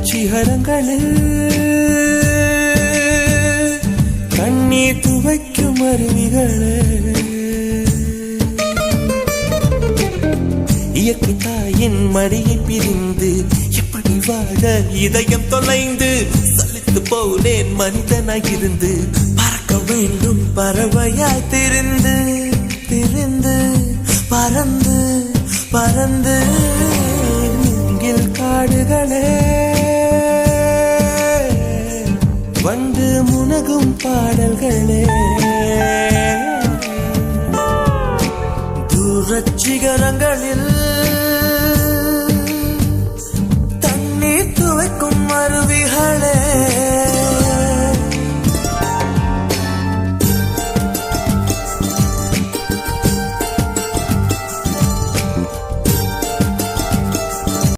சிகரங்களில் கண்ணீர் துவைக்கும் அருவிகளே, இயற்கை தாயின் மடியை பிரிந்து எப்படி வாழ இதயம் தொலைந்து சலித்து போனேன் மனிதனாயிருந்து. பறக்க வேண்டும் பறவையாய் திரிந்து திரிந்து பறந்து பறந்து மூங்கில் காடுகளே, வண்டு முனகும் பாடல்களே, தூரச் சிகரங்களில்